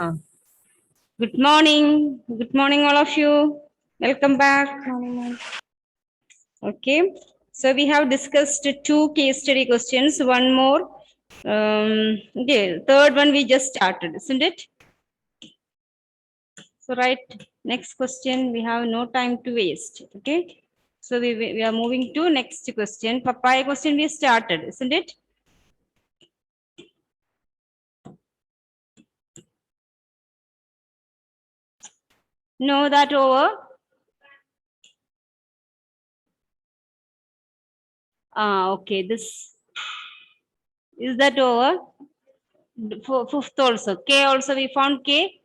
Ah, Good morning. Good morning, all of you. Welcome back. Okay. So we have discussed two case study questions. One more. Okay. Third one we just started, isn't it? So right. Next question. We have no time to waste. Okay. So we are moving to next question. Papaya question we started, isn't it? No, that over. Okay. This is that over. Fifth also. K also we found K.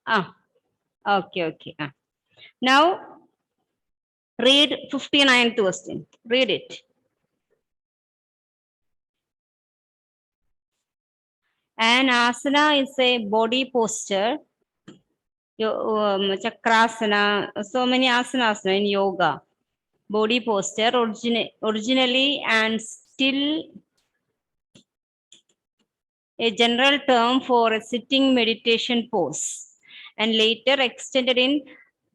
Ah. Okay. Okay. Now read 59th question. Read it. An asana is a body posture. Chakrasana, so many asanas in yoga. Body posture originally and still a general term for a sitting meditation pose, and later extended in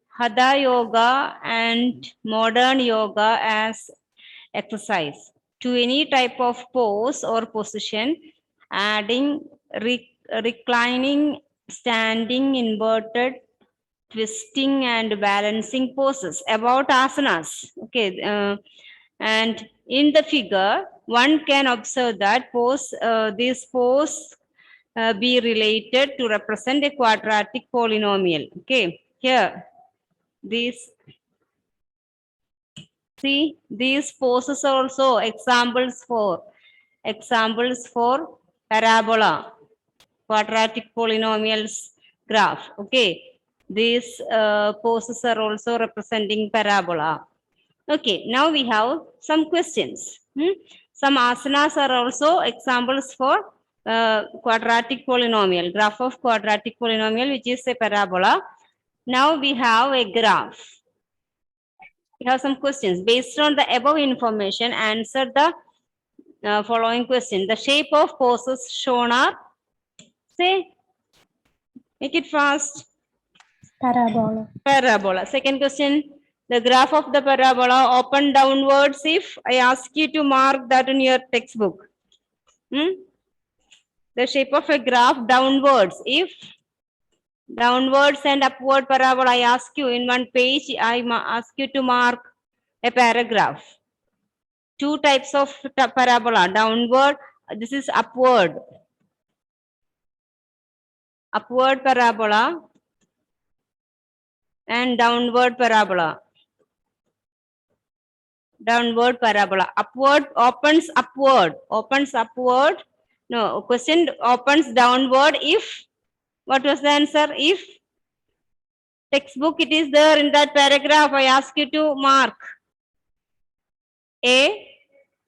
Hatha yoga and modern yoga as exercise to any type of pose or position, adding reclining, standing, inverted, twisting, and balancing poses. About asanas. Okay. And in the figure, one can observe that this pose be related to represent a quadratic polynomial. Okay. Here, these see, these poses are also examples for parabola, quadratic polynomials graph. Okay, these poses are also representing parabola. Okay, now we have some questions. Some asanas are also examples for quadratic polynomial, graph of quadratic polynomial, which is a parabola. Now we have a graph. We have some questions. Based on the above information, answer the following question. The shape of poses shown are, say, make it fast. Parabola. Parabola. Second question. The graph of the parabola open downwards if I ask you to mark that in your textbook. The shape of a graph downwards if downwards and upward parabola. I ask you in one page, I ask you to mark a paragraph. Two types of parabola, downward, this is upward. Upward parabola and downward parabola. Downward parabola. Upward opens upward. Opens upward. No, question opens downward if, what was the answer? If textbook, it is there in that paragraph. I ask you to mark. A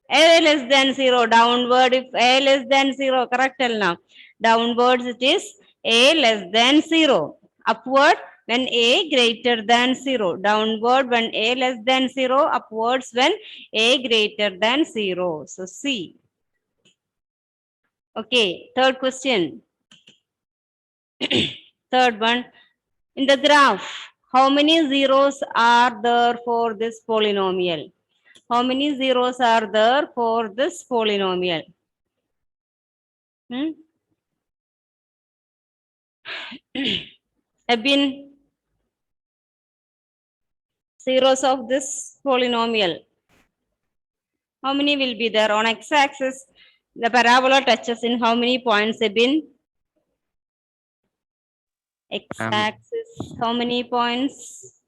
less than 0. Downward if A less than 0. Correct now. Downwards it is A less than 0. Upward when A greater than 0. Downward when A less than 0. Upwards when A greater than 0. So C. Okay. Third question. Third one. In the graph, how many zeros are there for this polynomial? How many zeros are there for this polynomial? Have been zeros of this polynomial. How many will be there on x-axis? The parabola touches in how many points have been? X-axis, how many points?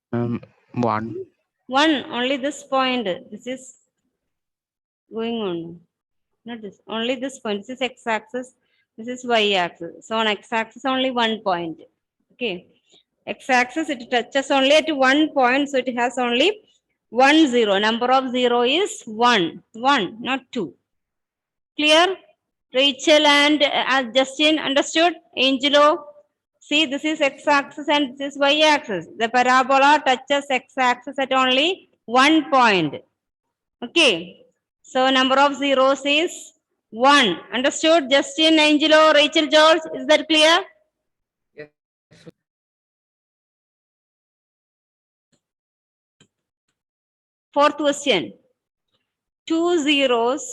One. One, only this point. This is going on. Not this, only this point. This is x-axis. This is y-axis. So on x-axis, only 1 point. Okay. X-axis, it touches only at 1 point. So it has only 1 0. Number of 0 is 1. 1, not 2. Clear? Rachel and Justin, understood? Angelo, see, this is x-axis and this is y-axis. The parabola touches x-axis at only 1 point. Okay. So number of zeros is 1. Understood? Justin, Angelo, Rachel, George. Is that clear? Yes. Fourth question. 2 zeros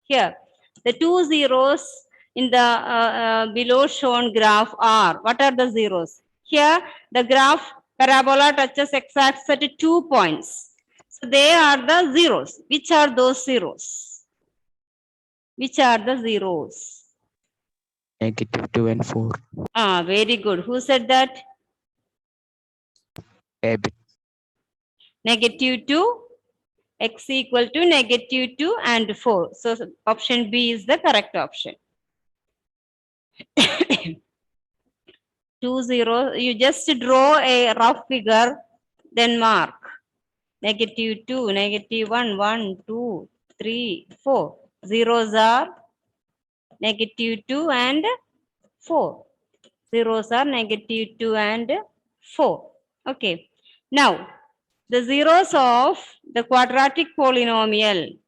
here. The 2 zeros in the below shown graph are, what are the zeros? Here, the graph parabola touches x-axis at 2 points. So they are the zeros. Which are those zeros? Which are the zeros? -2 and 4. Ah, very good. Who said that? A bit. -2, x equal to -2 and 4. So option B is the correct option. 2 0. You just draw a rough figure, then mark. -2, -1, 1, 2, 3, 4. Zeros are -2 and 4. Zeros are -2 and 4. Okay. Now, the zeros of the quadratic polynomial.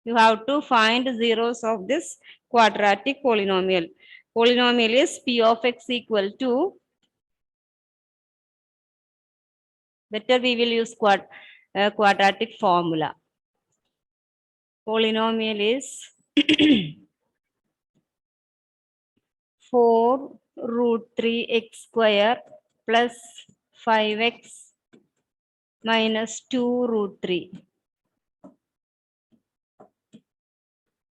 You have to find zeros of this quadratic polynomial. Polynomial is P of x equal to, better we will use quadratic formula. Polynomial is 4√3x square plus 5x minus 2√3.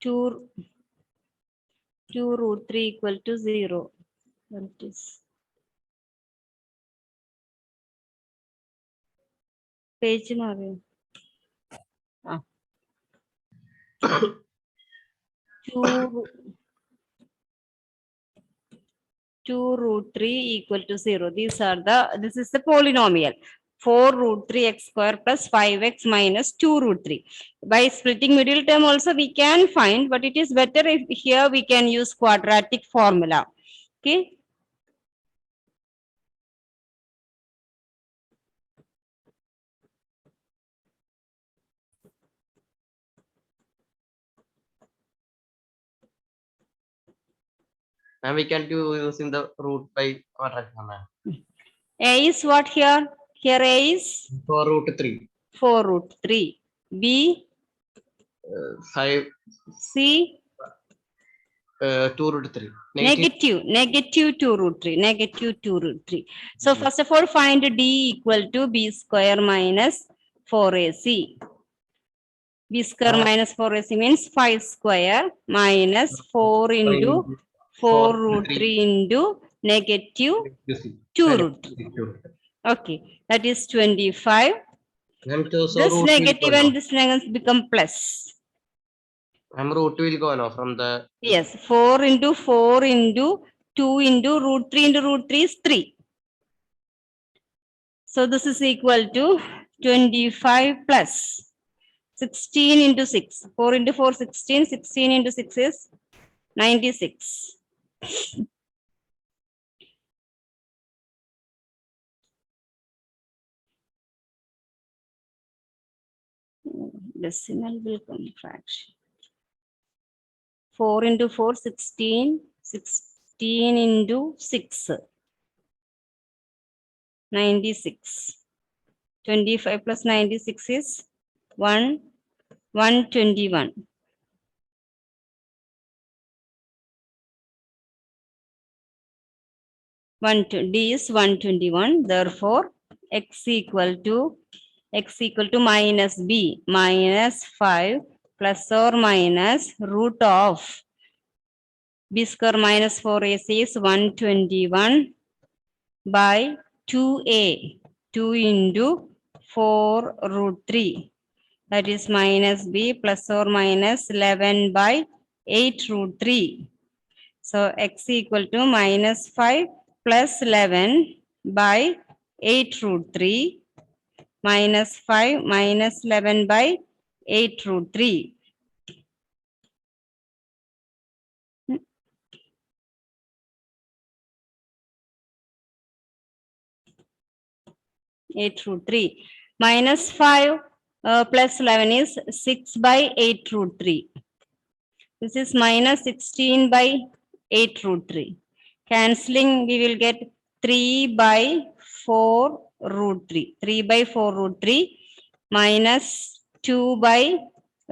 2√3 equal to 0. What is page maru? 2√3 equal to 0. This is the polynomial. 4√3x square plus 5x minus 2√3. By splitting middle term also we can find, but it is better if here we can use quadratic formula. Okay. And we can do using the root by quadratic formula. A is what here? Here A is 4√3. 4√3. B, 5. C, 2√3. negative 2√3. Negative 2√3. So first of all, find D equal to B square minus 4AC. B square minus 4AC means 5 square minus 4 into 4√3 into negative 2√3. Okay, that is 25. This negative and this negative become plus. Root will go now from the. Yes, 4 into 4 into 2 into √3 into √3 is 3. So this is equal to 25 plus 16 into 6. 4 into 4, 16. 16 into 6 is 96. Decimal will come fraction. 4 into 4, 16. 16 into 6. 96. 25 plus 96 is 121. D is 121. Therefore, x equal to minus b minus 5 plus or minus root of b square minus 4ac is 121 by 2a. 2 into 4√3. That is minus b plus or minus 11 by 8√3. So x equal to minus 5 plus 11 by 8√3 minus 5 minus 11 by 8√3. 8√3 minus 5 plus 11 is 6 by 8√3. This is minus 16 by 8 root 3. Cancelling, we will get 3 by 4 root 3. 3 by 4 root 3 minus 2 by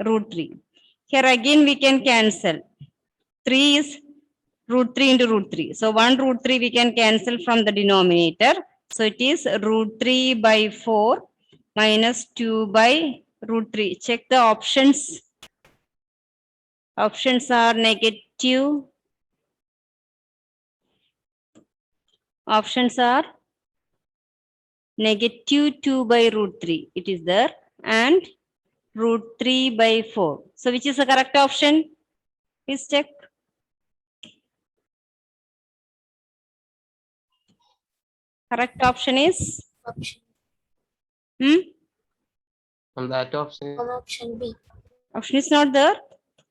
root 3. Here again we can cancel. 3 is root 3 into root 3. So 1 root 3 we can cancel from the denominator. So it is root 3 by 4 minus 2 by root 3. Check the options. Options are negative. Options are negative 2 by root 3. It is there. And root 3 by 4. So which is the correct option? Please check. Correct option is? Option. On that option. On option B. Option is not there.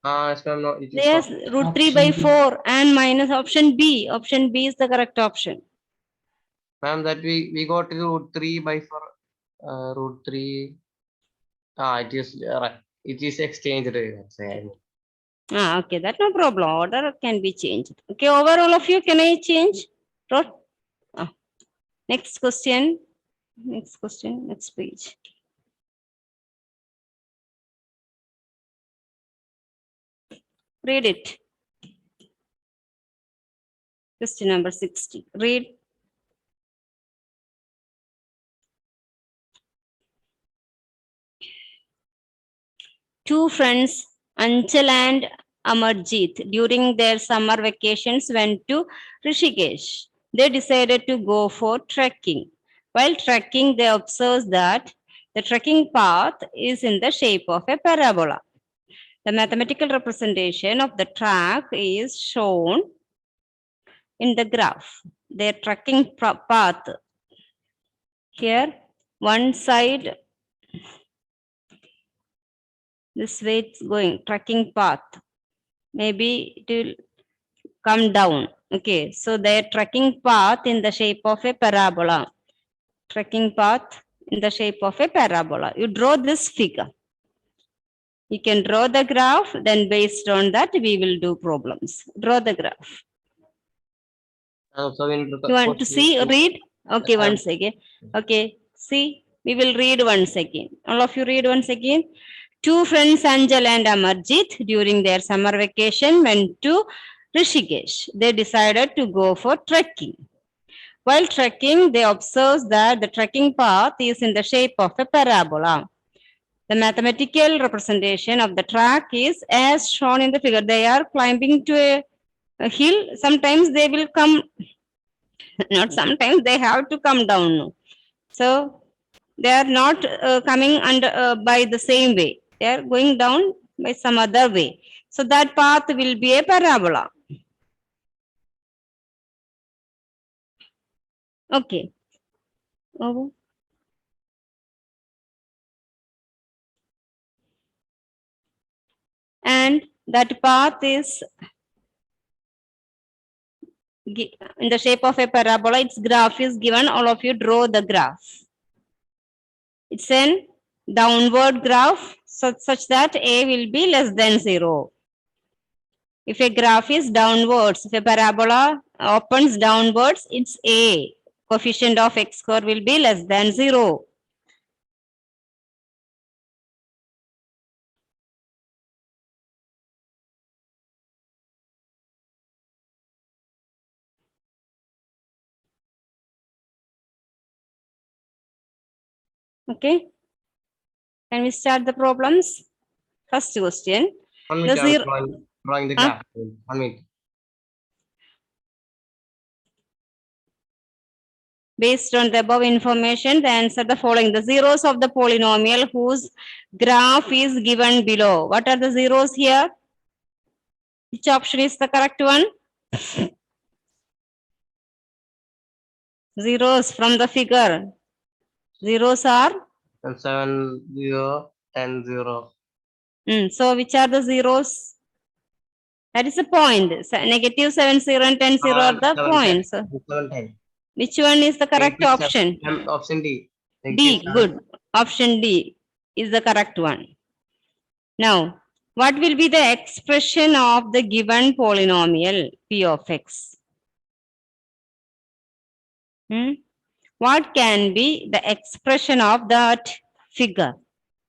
Yes, ma'am. No, it is Yes, not. root 3 by 4 and minus option B. Option B is the correct option. Ma'am, that we got root 3 by 4. Root 3. It is right. It is exchanged. That's it. Okay, that no problem. Order can be changed. Okay, over all of you, can I change? Next question. Next question. Next page. Read it. Question number 60. Read. Two friends, Anchal and Amarjit, during their summer vacations went to Rishikesh. They decided to go for trekking. While trekking, they observed that the trekking path is in the shape of a parabola. The mathematical representation of the track is shown in the graph. Their trekking path. Here, one side, this way it's going, trekking path. Maybe it will come down. Okay, so their trekking path in the shape of a parabola. Trekking path in the shape of a parabola. You draw this figure. You can draw the graph, then based on that, we will do problems. Draw the graph. So You want to see, read? Okay, once again. Okay, see, we will read once again. All of you read once again. Two friends, Anjal and Amarjit, during their summer vacation, went to Rishikesh. They decided to go for trekking. While trekking, they observed that the trekking path is in the shape of a parabola. The mathematical representation of the track is as shown in the figure. They are climbing to a hill. Sometimes they will come, not sometimes, they have to come down. So they are not coming under by the same way. They are going down by some other way. So that path will be a parabola. Okay. And that path is in the shape of a parabola. Its graph is given. All of you draw the graph. It's an downward graph such that a will be less than 0. If a graph is downwards, if a parabola opens downwards, it's a. Coefficient of x square will be less than 0. Okay. Can we start the problems? First question. One The minute, zero. drawing the graph. 1 minute. Based on the above information, the answer the following. The zeros of the polynomial whose graph is given below. What are the zeros here? Which option is the correct one? Zeros from the figure. Zeros are? 7, 0, 10, 0. So which are the zeros? That is a point. Negative 7, 0 and 10, 0 are the 7, points. 10, 7, 10. Which one is the correct Negative option? 7. Option D. D, Negative 7. good. Option D is the correct one. Now, What will be the expression of the given polynomial P of x? What can be the expression of that figure?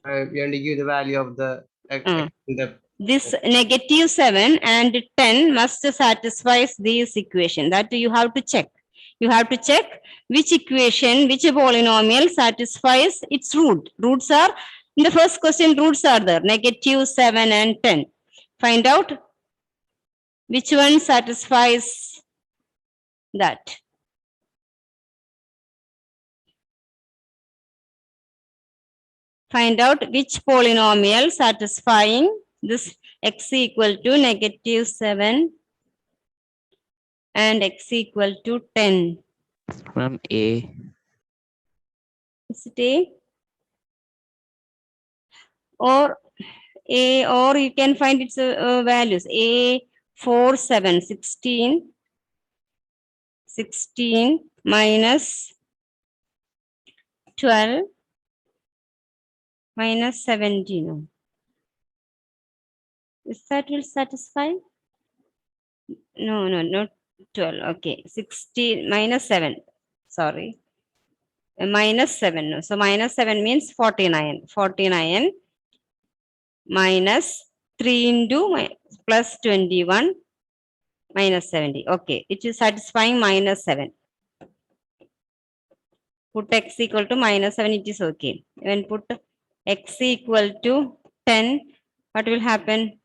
We only give the value of the the This negative 7 and 10 must satisfy this equation. That you have to check. You have to check which equation, which polynomial satisfies its root. Roots are, in the first question, roots are there, negative 7 and 10. Find out which one satisfies that. Find out which polynomial satisfying this x equal to negative 7 and x equal to 10. From A. Is it A? Or A, or you can find its values. A 4, 7, 16, 16 minus 12 minus 17. Is that will satisfy? No, not 12. Okay, 16 minus 7. Sorry. Minus 7. No. So minus 7 means 49. 49 minus 3 into plus 21 minus 70. Okay, it is satisfying minus 7. Put x equal to minus 7, it is okay. When put x equal to 10, what will happen?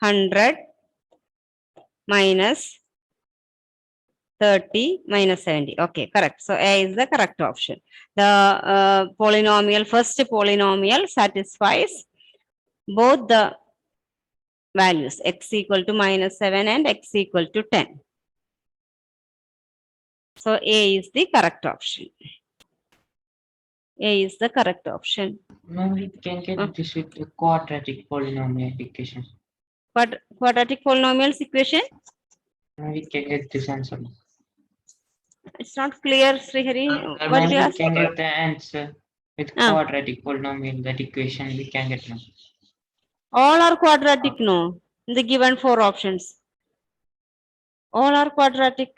100 minus 30 minus 70. Okay, correct. So A is the correct option. The first polynomial satisfies both the values, x equal to minus 7 and x equal to 10. So A is the correct option. A is the correct option. No, we can get this with the quadratic polynomial equation. Quadratic polynomials equation? No, we can get this answer. It's not clear, Srihari. I'm What did you We ask? can get the answer with Ah. quadratic polynomial, that equation we can get now. All are quadratic, no. In the given 4 options. All are quadratic.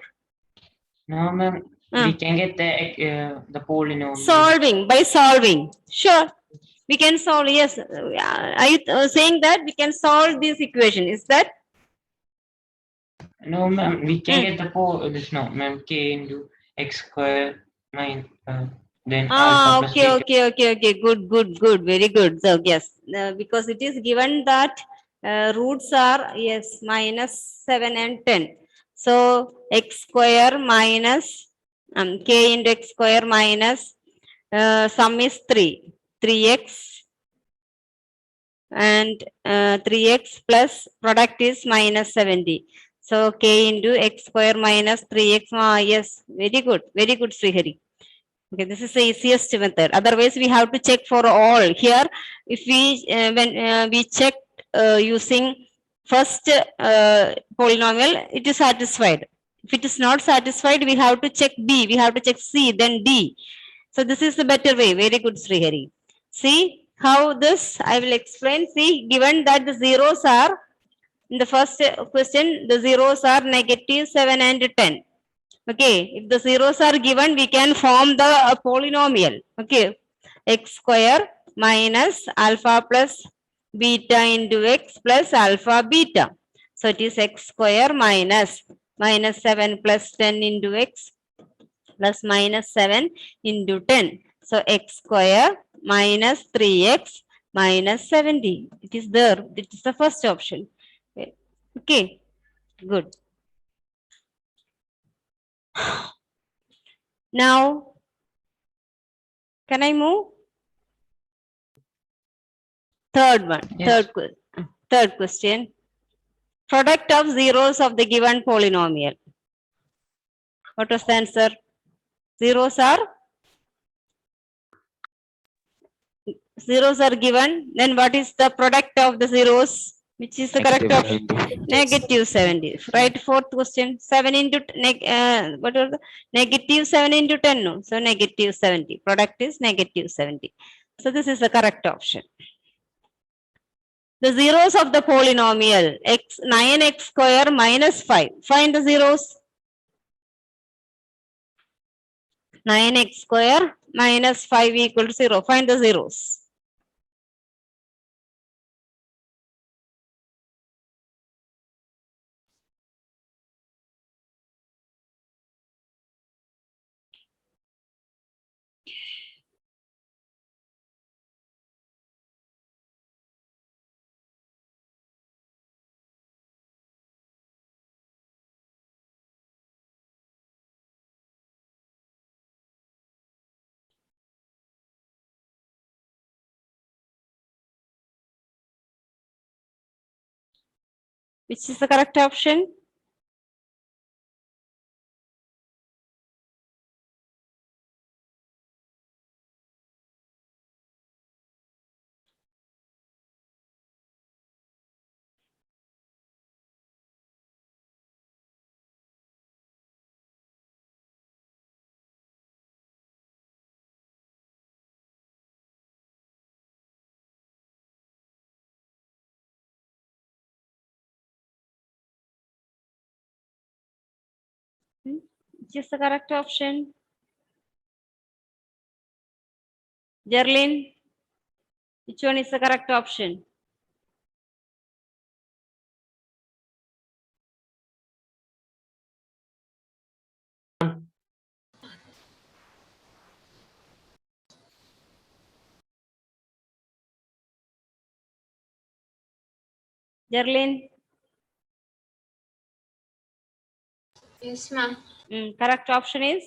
No, ma'am, we can get the polynomial. Solving, by solving. Sure. We can solve, yes. Are you saying that we can solve this equation? Is that? No, ma'am, we can get the this no, ma'am, k into x square then alpha plus Okay. Good. Very good. So, yes, because it is given that roots are, yes, minus 7 and 10. So, x square minus k into x square minus sum is 3. 3x and 3x plus product is minus 70. So, k into x square minus 3x. Yes, very good, Srihari. Okay, this is the easiest method. Otherwise, we have to check for all. Here, if we when we check using first polynomial, it is satisfied. If it is not satisfied, we have to check B. We have to check C, then D. So this is the better way. Very good, Srihari. See how this I will explain. See, given that the zeros are in the first question, the zeros are negative 7 and 10. Okay, if the zeros are given, we can form the polynomial. Okay, x square minus alpha plus beta into x plus alpha beta. So it is x square minus 7 plus 10 into x plus minus 7 into 10. So x square minus 3x minus 70. It is there. It is the first option. Okay, good. Now, can I move? Third one. Yes. Third question. Product of zeros of the given polynomial. What was the answer? Zeros are given. Then what is the product of the zeros? Which is the correct option? Negative 70. Right, fourth question. 7 into what was the negative 7 into 10? No. So negative 70. Product is negative 70. So this is the correct option. The zeros of the polynomial x 9x square minus 5. Find the zeros. 9x square minus 5 equal to 0. Find the zeros. Which is the correct option? Which is the correct option? Jerlin, which one is the correct option? Jerlin, Yes, ma'am. correct option is?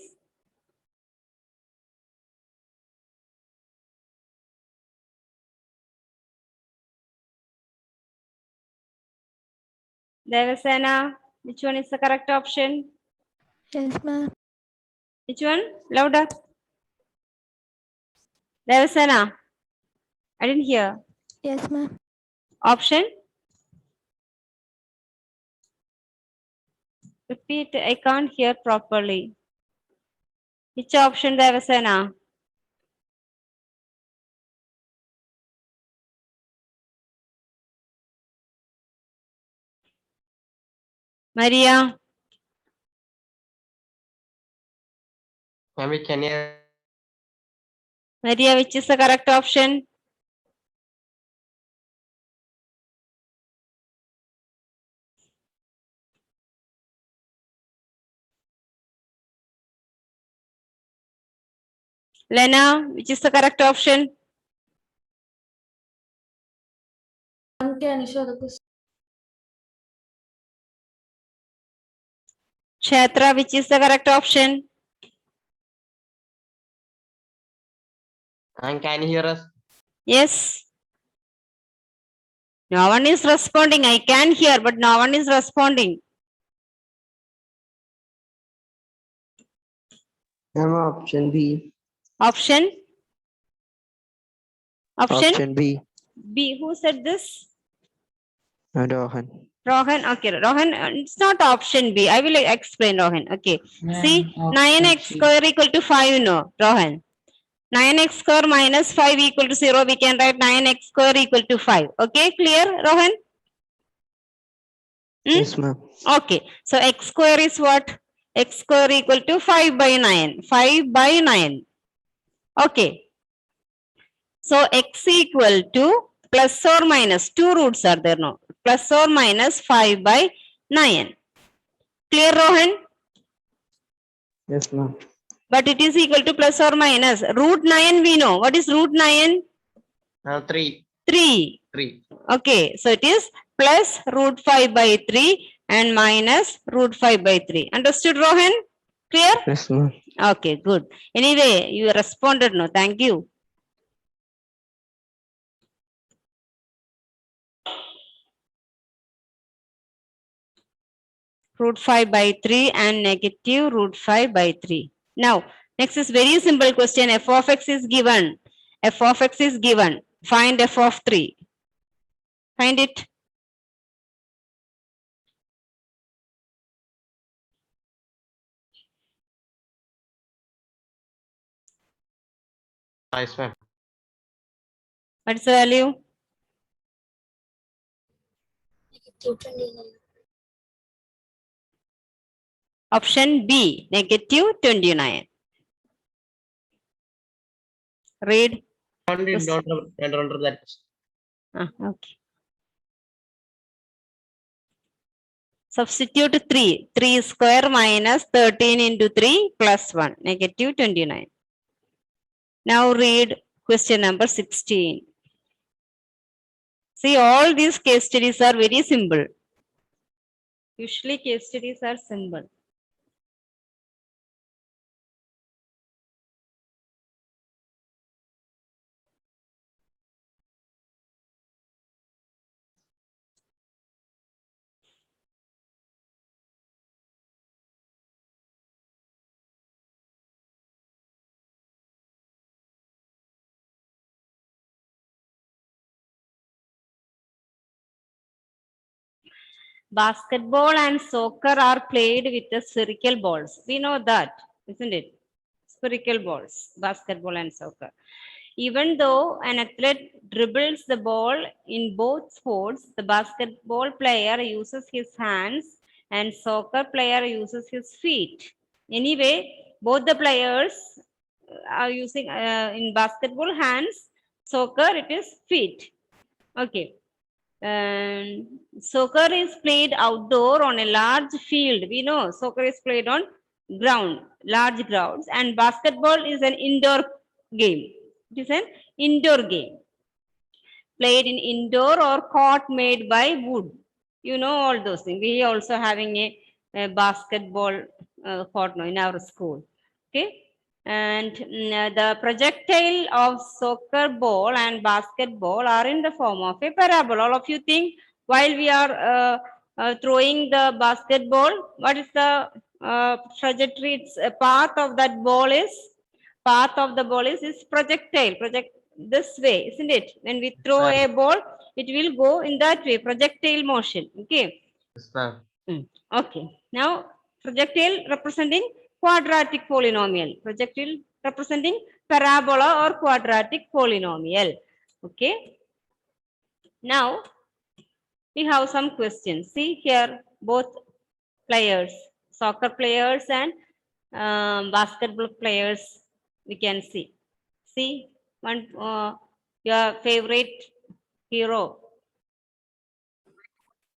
Devasena, which one is the correct option? Yes, ma'am. Which one? Louder. Devasena, I didn't hear. Yes, ma'am. Option? Repeat, I can't hear properly. Which option, Devasena? Maria, Ma'am, we can hear. Maria, which is the correct option? Lena, which is the correct option? Can you show the question? Kshetra, which is the correct option? And can you hear us? Yes. No one is responding. I can hear, but no one is responding. Ma'am, option B. Option? Option? Option B. B. Who said this? Rohan. Rohan. Okay, Rohan, it's not option B. I will explain, Rohan. Okay. See, 9x square equal to 5, no, Rohan. 9x square minus 5 equal to 0. We can write 9x square equal to 5. Okay, clear, Rohan? Yes, ma'am. Okay. So x square is what? X square equal to 5 by 9. 5 by 9. Okay. So x equal to plus or minus. Two roots are there, no? Plus or minus 5 by 9. Clear, Rohan? Yes, ma'am. But it is equal to plus or minus. Root 9 we know. What is root 9? 3. 3. 3. Okay. So it is plus root 5 by 3 and minus root 5 by 3. Understood, Rohan? Clear? Yes, ma'am. Okay, good. Anyway, you responded, no? Thank you. Root 5 by 3 and negative root 5 by 3. Now, next is very simple question. F of x is given. F of x is given. Find f of 3. Find it. Nice, ma'am. What is the value? Option B, negative 29. Read. Don't remember that. Okay. Substitute 3. 3 square minus 13 into 3 plus 1. Negative 29. Now read question number 16. See, all these case studies are very simple. Usually case studies are simple. Basketball and soccer are played with the spherical balls. We know that, isn't it? Spherical balls, basketball and soccer. Even though an athlete dribbles the ball in both sports, the basketball player uses his hands and soccer player uses his feet. Anyway, both the players are using in basketball hands, soccer it is feet. Okay. Soccer is played outdoor on a large field. We know soccer is played on ground, large grounds, and basketball is an indoor game. It is an indoor game played in indoor or court made by wood. You know all those things. We also having a basketball court now in our school. Okay. And the projectile of soccer ball and basketball are in the form of a parabola. All of you think while we are throwing the basketball, what is the trajectory? It's a path of that ball is projectile. Project this way, isn't it? When we throw a ball, it will go in that way, projectile motion. Okay. Yes, ma'am. Okay. Now, projectile representing quadratic polynomial. Projectile representing parabola or quadratic polynomial. Okay. Now, we have some questions. See here, both players, soccer players and basketball players, we can see. See, one your favorite hero.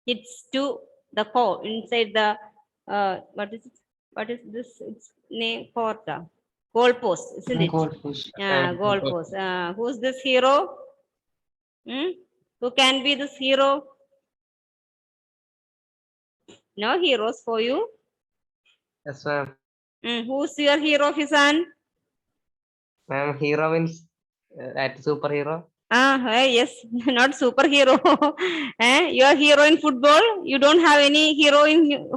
It's to the core inside the what is it? What is this? It's name court. Goal post, isn't it? Goal post. Yeah, goal post. Who's this hero? Who can be this hero? No heroes for you. Yes, ma'am. Who's your hero, Fisan? Ma'am, hero means that superhero. Yes, not superhero. You're hero in football. You don't have any hero in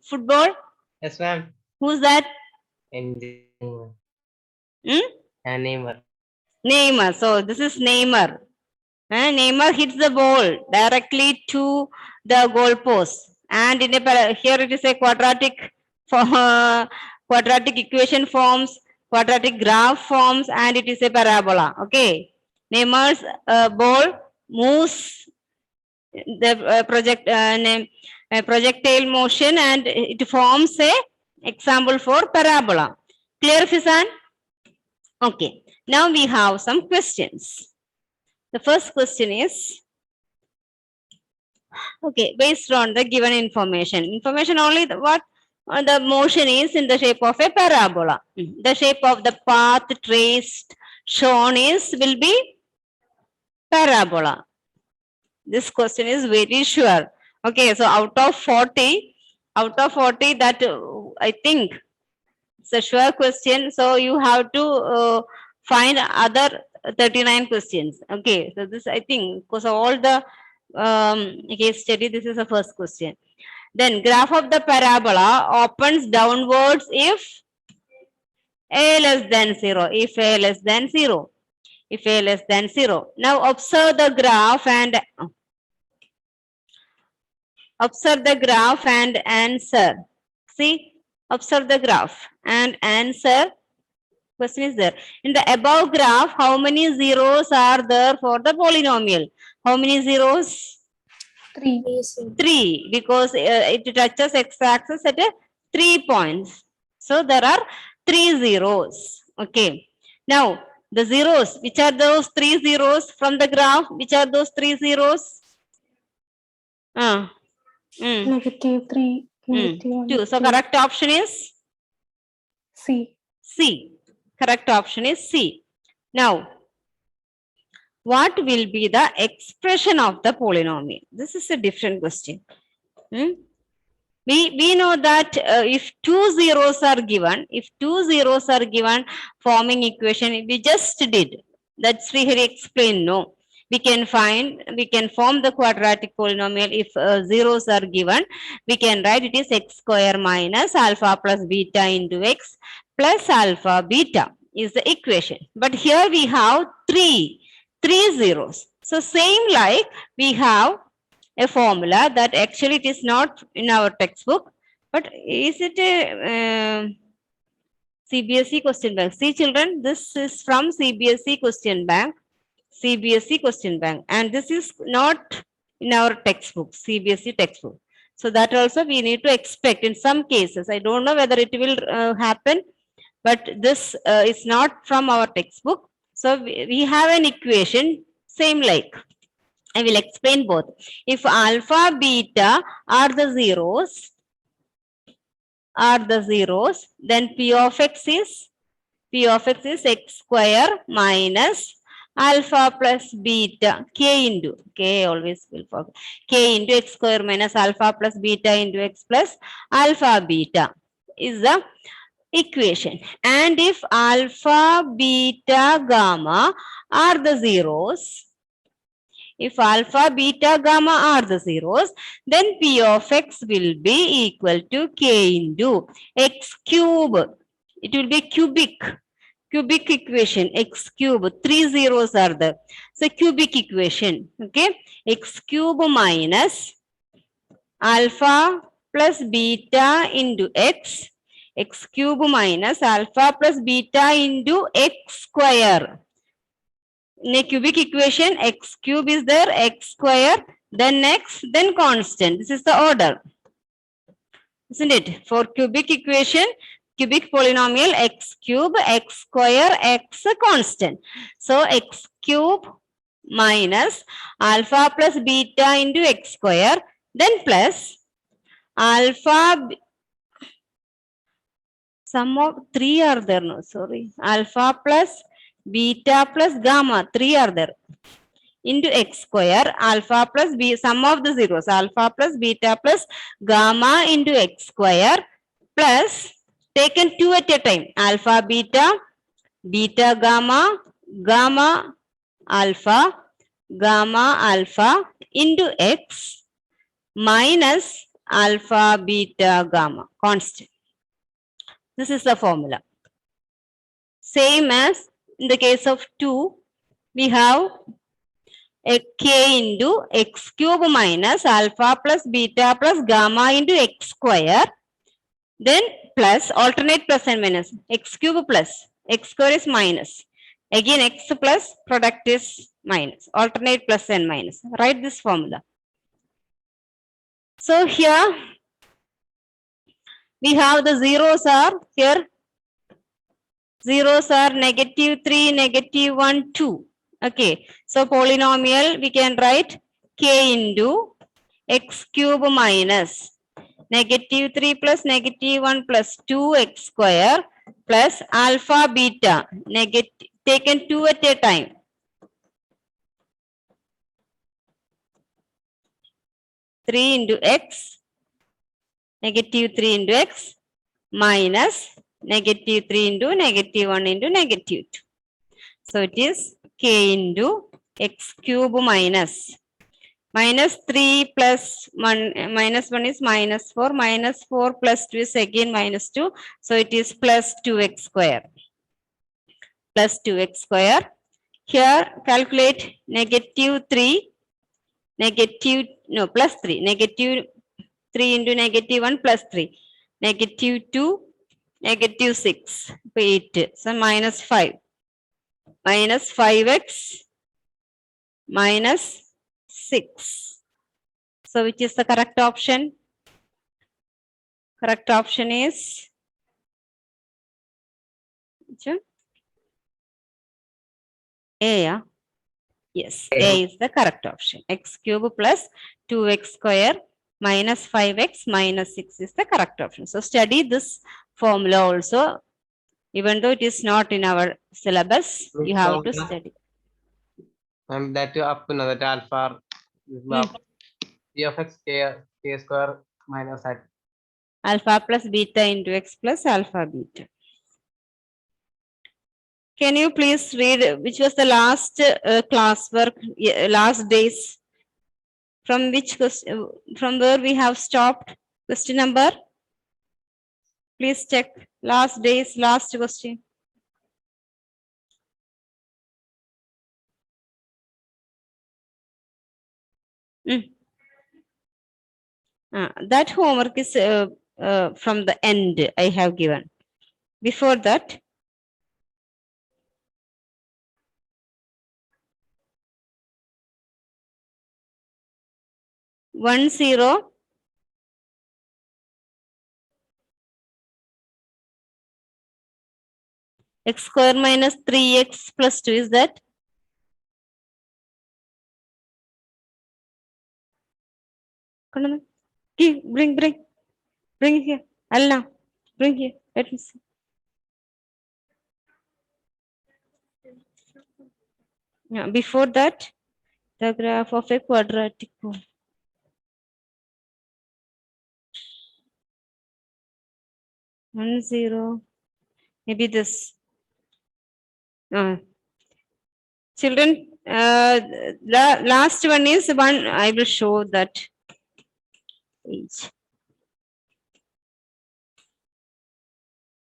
football. Yes, ma'am. Who's that? Neymar. Neymar. So this is Neymar. Neymar hits the ball directly to the goal post, and in a here it is a quadratic quadratic equation forms, quadratic graph forms, and it is a parabola. Okay. Neymar's ball moves the projectile motion and it forms a example for parabola. Clear, Fisan? Okay. Now we have some questions. The first question is, okay, based on the given information only what the motion is in the shape of a parabola. The shape of the path traced shown will be parabola. This question is very sure. Okay, so out of 40 that I think it's a sure question. So you have to find other 39 questions. Okay, so this I think because of all the case study, this is the first question. Then graph of the parabola opens downwards if a less than 0. If a less than 0. If a less than 0. Now observe the graph and answer. See, observe the graph and answer. Question is there. In the above graph, how many zeros are there for the polynomial? How many zeros? 3. 3 because it touches x-axis at 3 points. So there are 3 zeros. Okay. Now the zeros, which are those 3 zeros from the graph? Which are those 3 zeros? Mm. -3, -2. So correct option is C. C. Correct option is C. Now, what will be the expression of the polynomial? This is a different question. Hmm? We know that if 2 zeros are given, forming equation, we just did. That's Srihari explained, no. We can form the quadratic polynomial if zeros are given. We can write it is x square minus alpha plus beta into x plus alpha beta is the equation. But here we have three zeros. So same like we have a formula that actually it is not in our textbook, but is it a CBSE question bank? See children, this is from CBSE question bank. And this is not in our textbook, CBSE textbook. So that also we need to expect in some cases. I don't know whether it will happen, but this is not from our textbook. So we have an equation same like. I will explain both. If alpha, beta are the zeros, then P of x is x square minus alpha plus beta, k into, k always will forget, k into x square minus alpha plus beta into x plus alpha beta is the equation. And if alpha, beta, gamma are the zeros, if alpha, beta, gamma are the zeros, then P of x will be equal to k into x cube. It will be cubic equation, x cube. 3 zeros are there. So cubic equation, okay? X cube minus alpha plus beta into x cube minus alpha plus beta into x square. In a cubic equation, x cube is there, x square, then x, then constant. This is the order, isn't it? For cubic equation, cubic polynomial, x cube, x square, x constant. So x cube minus alpha plus beta into x square, then plus alpha, some of 3 are there, no, sorry, alpha plus beta plus gamma, 3 are there, into x square, alpha plus b, sum of the zeros, alpha plus beta plus gamma into x square, plus taken 2 at a time, alpha beta, beta gamma, gamma alpha into x minus alpha beta gamma, constant. This is the formula. Same as in the case of 2, we have a k into x cube minus alpha plus beta plus gamma into x square, then plus, alternate plus and minus, x cube plus, x square is minus, again x plus, product is minus, alternate plus and minus. Write this formula. So here we have the zeros are here. Zeros are -3, -1, 2. Okay. So polynomial we can write k into x cube minus -3 plus -1 plus 2x square plus alpha beta, taken 2 at a time. -3 into x, -3 into x minus -3 into -1 into -2. So it is k into x cube minus -3 plus 1, -1 is -4, -4 plus 2 is again -2. So it is plus 2x square. Plus 2x square. Here calculate -3, plus 3, -3 into -1 plus 3, -2, -6, 8, so -5, -5x minus 6. So which is the correct option? Correct option is which one? A, yeah? Yes, A is the correct option. X cube plus 2x square minus 5x minus 6 is the correct option. So study this formula also. Even though it is not in our syllabus, you have to study. And that up to that alpha p of x k square minus at Alpha plus beta into x plus alpha beta. Can you please read which was the last classwork, last days? From which question, from where we have stopped? Question number? Please check. Last days, last question. That homework is from the end I have given. Before that, one zero x square minus 3x plus 2 is that? Bring here. Alna, bring here. Let me see. Yeah, before that, the graph of a quadratic pole. 1 0. Maybe this. Children, the last one is one. I will show that page.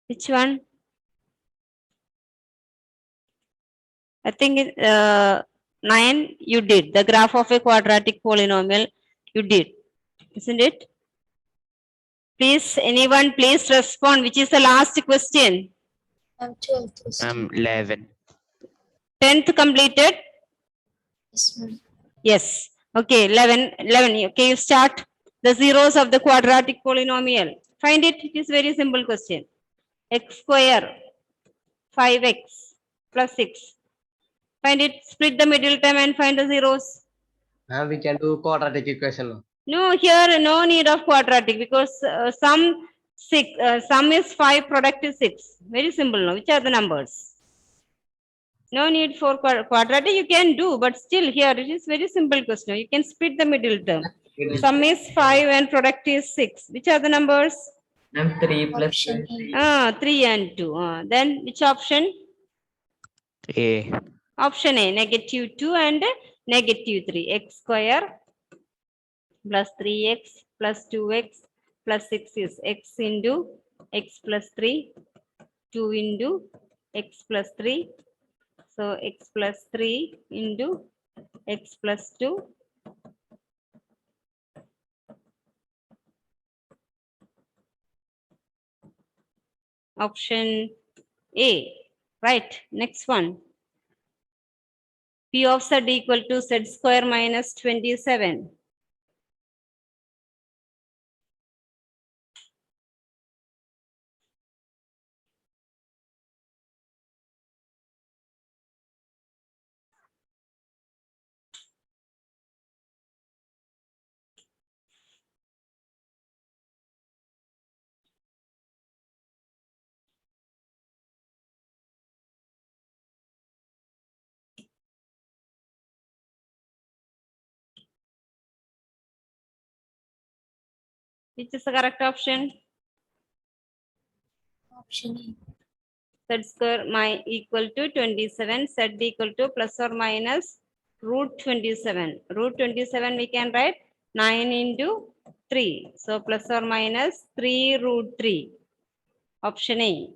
Which one? I think 9 you did. The graph of a quadratic polynomial you did. Isn't it? Please, anyone, please respond. Which is the last question? 11. 10th completed? Yes. Okay, 11. Okay, you start the zeros of the quadratic polynomial. Find it. It is very simple question. X square 5x plus 6. Find it. Split the middle term and find the zeros. and we can do quadratic equation now. No, here no need of quadratic because sum is 5, product is 6. Very simple. No? Which are the numbers? No need for quadratic. You can do, but still here it is very simple question. You can split the middle term. Sum is 5 and product is 6. Which are the numbers? 3 plus 3 and 2. Then which option? A. Option A, negative 2 and negative 3. X square plus 3x plus 2x plus 6 is x into x plus 3, 2 into x plus 3. So x plus 3 into x plus 2. Option A. Right. Next one. P of z equal to z square minus 27. Which is the correct option? Option A. Z square equal to 27, z equal to plus or minus root 27. Root 27 we can write 9 into 3. So plus or minus 3 root 3. Option A.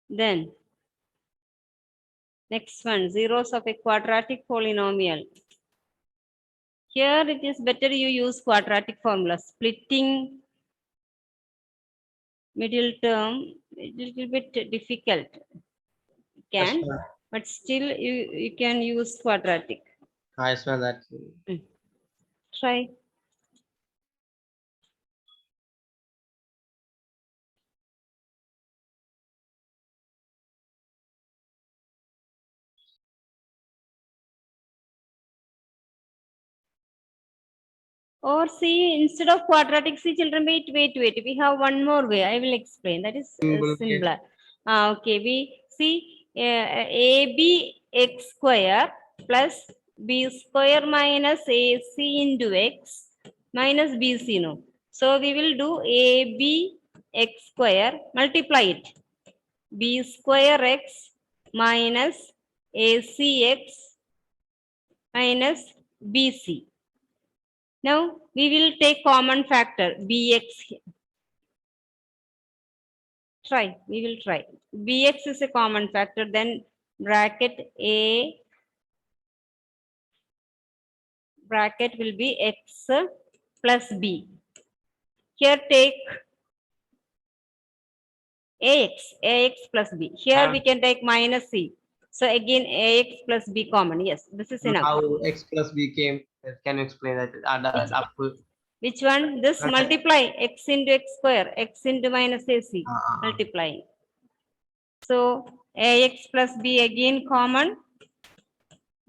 Then next one, zeros of a quadratic polynomial. Here it is better you use quadratic formula. Splitting middle term, a little bit difficult. can, Yes, ma'am. but still you can use quadratic. Yes, ma'am. That. Try. Or see, instead of quadratic, see children, wait. We have one more way. I will explain. That is Simple way. simpler. Okay, we see AB x square plus B square minus AC into X minus BC. No. So we will do AB x square, multiply it. B square X minus AC X minus BC. Now we will take common factor bx. Try. We will try. Bx is a common factor. Then bracket a bracket will be x plus b. Here take ax plus b. Here we can take minus c. So again ax plus b common. Yes, this is enough. How x plus b came? Can you explain that? Up to Which one? This Okay. multiply x into x square, x into minus ac, Ah. multiplying. So ax plus b again common.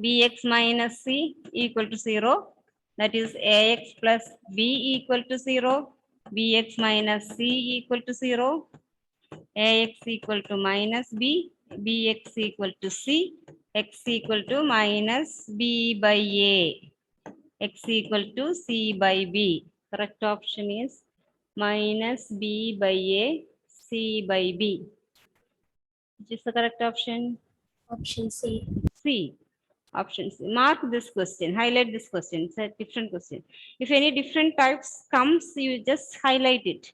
Bx minus c equal to 0. That is ax plus b equal to 0. Bx minus c equal to 0. Ax equal to minus b. Bx equal to c. X equal to minus b by a. X equal to c by b. Correct option is minus b by a, c by b. Which is the correct option? Option C. C. Option C. Mark this question. Highlight this question. It's a different question. If any different types comes, you just highlight it.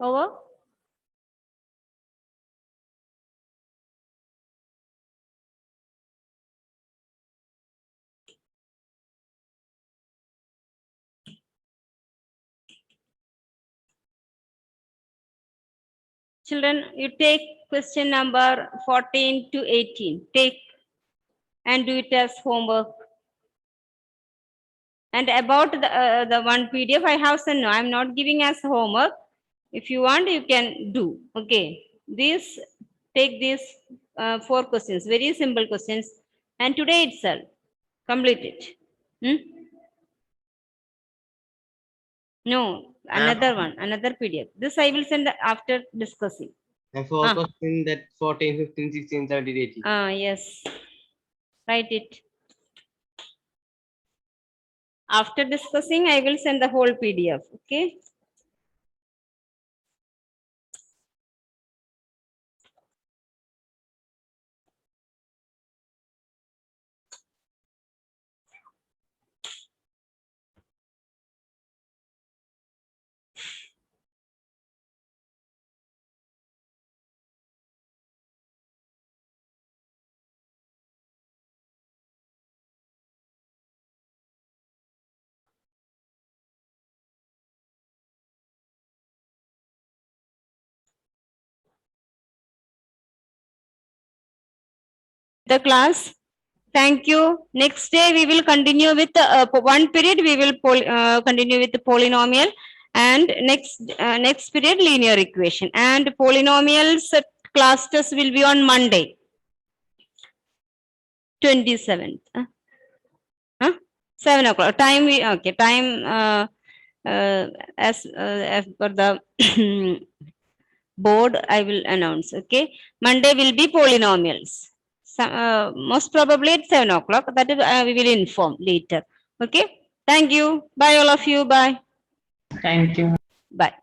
Over. Children, you take question number 14 to 18. Take and do it as homework. And about the one PDF I have sent, no, I'm not giving as homework. If you want, you can do. Okay. This, take these 4 questions, very simple questions. And today itself, complete it. No, another one, another PDF. This I will send after discussing. and for question that 14, 15, 16, 17, 18. Yes. Write it. After discussing, I will send the whole PDF. Okay. The class. Thank you. Next day we will continue with one period. We will continue with the polynomial, and next period linear equation, and polynomials class test will be on Monday, 27th. 7 o'clock. Time we okay. Time as per the board I will announce. Okay. Monday will be polynomials. Most probably at 7 o'clock. That is, we will inform later. Okay. Thank you. Bye, all of you. Bye. Thank you. Bye.